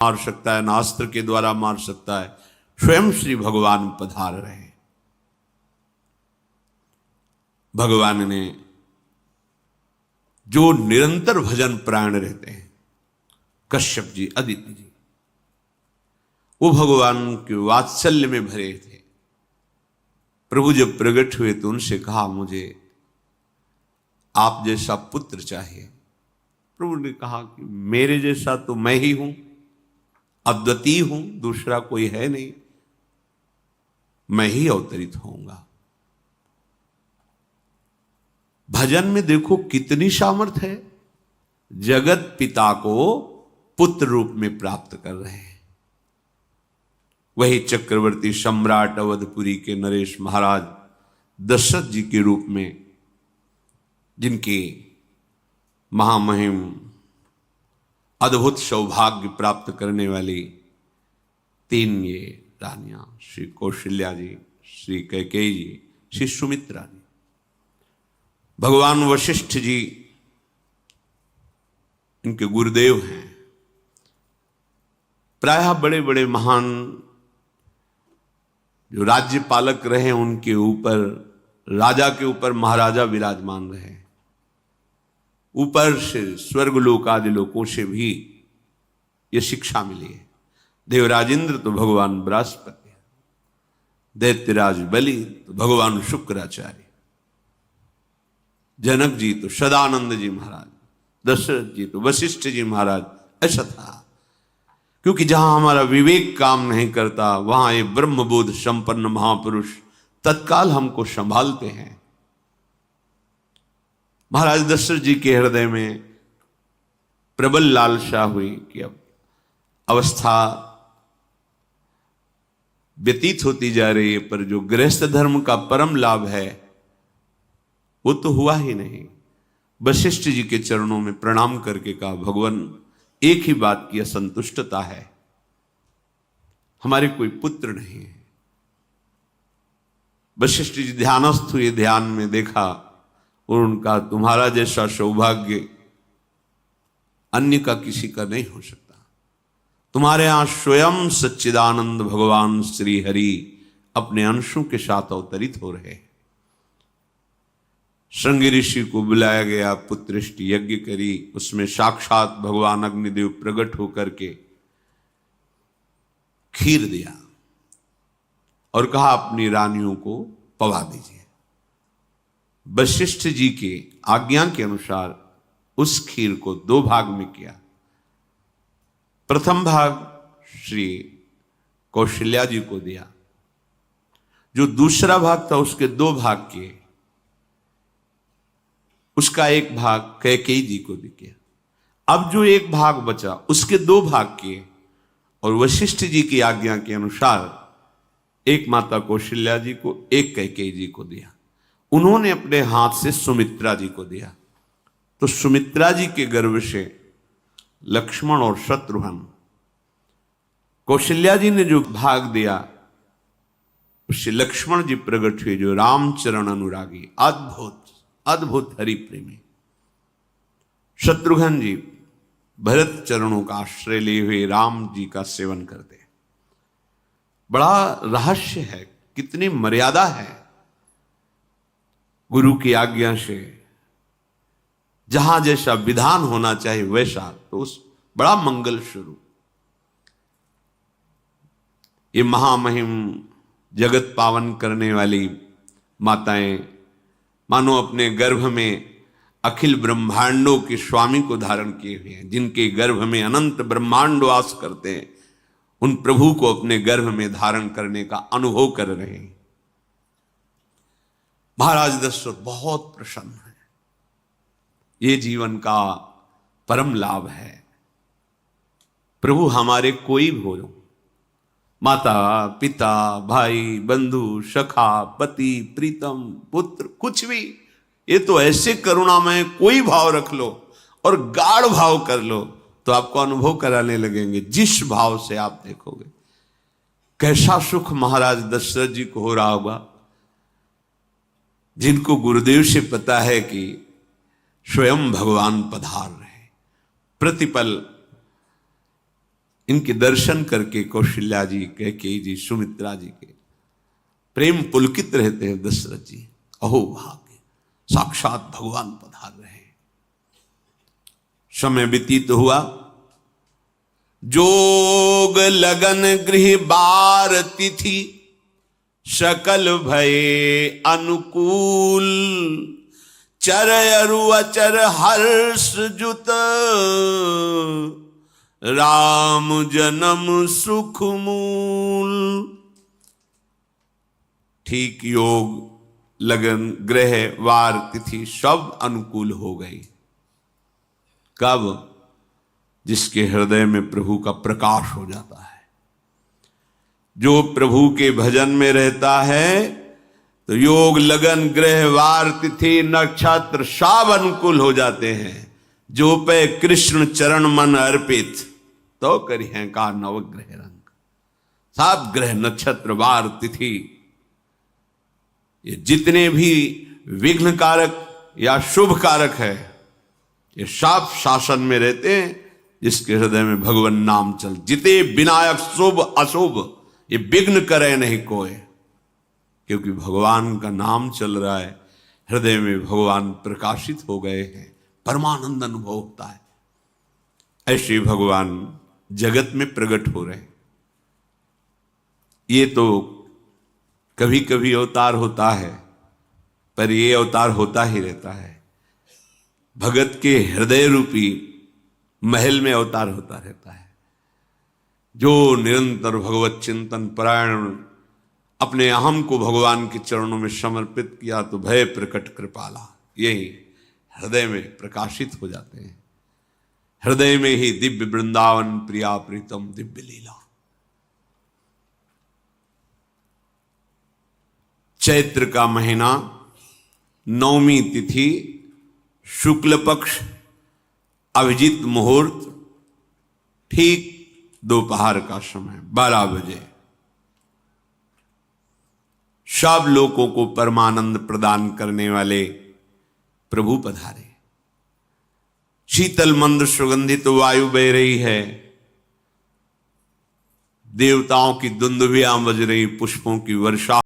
मार सकता है, ना अस्त्र के द्वारा मार सकता है, स्वयं श्री भगवान पधार रहे। भगवान ने जो निरंतर भजन प्राण रहते हैं, कश्यप जी, अदिति जी, वो भगवान के वात्सल्य में भरे थे। प्रभु जब प्रकट हुए तो उनसे कहा, मुझे आप जैसा पुत्र चाहिए। प्रभु ने कहा कि मेरे जैसा तो मैं ही हूं, अद्वितीय हूं, दूसरा कोई है नहीं, मैं ही अवतरित होऊंगा। भजन में देखो कितनी सामर्थ्य है। जगत पिता को पुत्र रूप में प्राप्त कर रहे हैं। वही चक्रवर्ती सम्राट अवधपुरी के नरेश महाराज दशरथ जी के रूप में, जिनके महामहिम अद्भुत सौभाग्य प्राप्त करने वाली 3 ये रानियां, श्री कौशल्या जी, श्री कैकेयी जी, श्री सुमित्रा जी। भगवान वशिष्ठ जी इनके गुरुदेव हैं। प्रायः बड़े बड़े महान जो राज्य पालक रहे, उनके ऊपर, राजा के ऊपर महाराजा विराजमान रहे। ऊपर से स्वर्गलोक आदि लोकों से भी ये शिक्षा मिली है। देवराजेंद्र तो भगवान बृहस्पति, दैत्यराज बलि तो भगवान शुक्राचार्य, जनक जी तो सदानंद जी महाराज, दशरथ जी तो वशिष्ठ जी महाराज। ऐसा था, क्योंकि जहां हमारा विवेक काम नहीं करता, वहां ये ब्रह्मबोध संपन्न महापुरुष तत्काल हमको संभालते हैं। महाराज दशरथ जी के हृदय में प्रबल लालसा हुई कि अब अवस्था व्यतीत होती जा रही है, पर जो गृहस्थ धर्म का परम लाभ है वो तो हुआ ही नहीं। वशिष्ठ जी के चरणों में प्रणाम करके कहा, भगवान एक ही बात की असंतुष्टता है, हमारे कोई पुत्र नहीं है। वशिष्ठ जी ध्यानस्थ हुए, ध्यान में देखा और उनका, तुम्हारा जैसा सौभाग्य अन्य का किसी का नहीं हो सकता। तुम्हारे यहां स्वयं सच्चिदानंद भगवान श्री हरि अपने अंशों के साथ अवतरित हो रहे हैं। श्रृंगी ऋषि को बुलाया गया, पुत्रेष्टि यज्ञ करी, उसमें साक्षात भगवान अग्निदेव प्रकट होकर के खीर दिया और कहा अपनी रानियों को पवा दीजिए। वशिष्ठ जी के आज्ञा के अनुसार उस खीर को 2 भाग में किया। प्रथम भाग श्री कौशल्या जी को दिया, जो दूसरा भाग था उसके 2 भाग किए, उसका 1 भाग कैकेयी जी को भी किया। अब जो 1 भाग बचा उसके 2 भाग किए और वशिष्ठ जी की आज्ञा के अनुसार एक माता कौशल्या जी को, एक कैकेयी जी को दिया। उन्होंने अपने हाथ से सुमित्रा जी को दिया। तो सुमित्रा जी के गर्भ से लक्ष्मण और शत्रुघ्न, कौशल्या जी ने जो भाग दिया उससे लक्ष्मण जी प्रकट हुए, जो रामचरण अनुरागी, अद्भुत अद्भुत हरि प्रेमी। शत्रुघ्न जी भरत चरणों का आश्रय लिए हुए राम जी का सेवन करते। बड़ा रहस्य है, कितनी मर्यादा है। गुरु की आज्ञा से जहां जैसा विधान होना चाहिए वैसा, तो उस बड़ा मंगल शुरू। ये महामहिम जगत पावन करने वाली माताएं मानो अपने गर्भ में अखिल ब्रह्मांडों के स्वामी को धारण किए हुए हैं। जिनके गर्भ में अनंत ब्रह्मांड वास करते हैं, उन प्रभु को अपने गर्भ में धारण करने का अनुभव कर रहे हैं। महाराज दशरथ बहुत प्रसन्न है। ये जीवन का परम लाभ है। प्रभु हमारे कोई भी हो, माता पिता भाई बंधु सखा पति प्रीतम पुत्र, कुछ भी, ये तो ऐसे करुणामय कोई भाव रख लो और गाढ़ भाव कर लो तो आपको अनुभव कराने लगेंगे। जिस भाव से आप देखोगे कैसा सुख महाराज दशरथ जी को हो रहा होगा, जिनको गुरुदेव से पता है कि स्वयं भगवान पधार रहे। प्रतिपल इनके दर्शन करके कौशल्या जी, कैकेयी जी, सुमित्रा जी के प्रेम पुलकित रहते हैं। दशरथ जी, अहो भाग्य, साक्षात भगवान पधार रहे हैं। समय व्यतीत हुआ, जोग लगन गृह बार तिथि, सकल भये अनुकूल, चर अरु अचर हर्ष जुत, राम जन्म सुख मूल। ठीक योग लगन ग्रह वार तिथि सब अनुकूल हो गई। कब? जिसके हृदय में प्रभु का प्रकाश हो जाता है, जो प्रभु के भजन में रहता है, तो योग लगन ग्रह वार तिथि नक्षत्र सब अनुकूल हो जाते हैं। जो पे कृष्ण चरण मन अर्पित, तो करी है का नवग्रह रंग। सब ग्रह नक्षत्र वार तिथि, ये जितने भी विघ्न कारक या शुभ कारक है, ये सब शासन में रहते हैं जिसके हृदय में भगवान नाम चल। जिते विनायक शुभ अशुभ, ये विघ्न करे नहीं कोई, क्योंकि भगवान का नाम चल रहा है, हृदय में भगवान प्रकाशित हो गए हैं, परमानंद अनुभव होता है। ऐसे भगवान जगत में प्रकट हो रहे हैं। ये तो कभी कभी अवतार होता है, पर ये अवतार होता ही रहता है। भगत के हृदय रूपी महल में अवतार होता रहता है। जो निरंतर भगवत चिंतन परायण, अपने अहम को भगवान के चरणों में समर्पित किया, तो भय प्रकट कृपाला, यही हृदय में प्रकाशित हो जाते हैं। हृदय में ही दिव्य वृंदावन प्रिया प्रीतम दिव्य लीला। चैत्र का महीना, नवमी तिथि, शुक्ल पक्ष, अभिजीत मुहूर्त, ठीक दोपहर का समय 12 बजे, सब लोगों को परमानंद प्रदान करने वाले प्रभु पधारे। शीतल मंद सुगंधित वायु बह रही है, देवताओं की दुंदुभियां बज रही, पुष्पों की वर्षा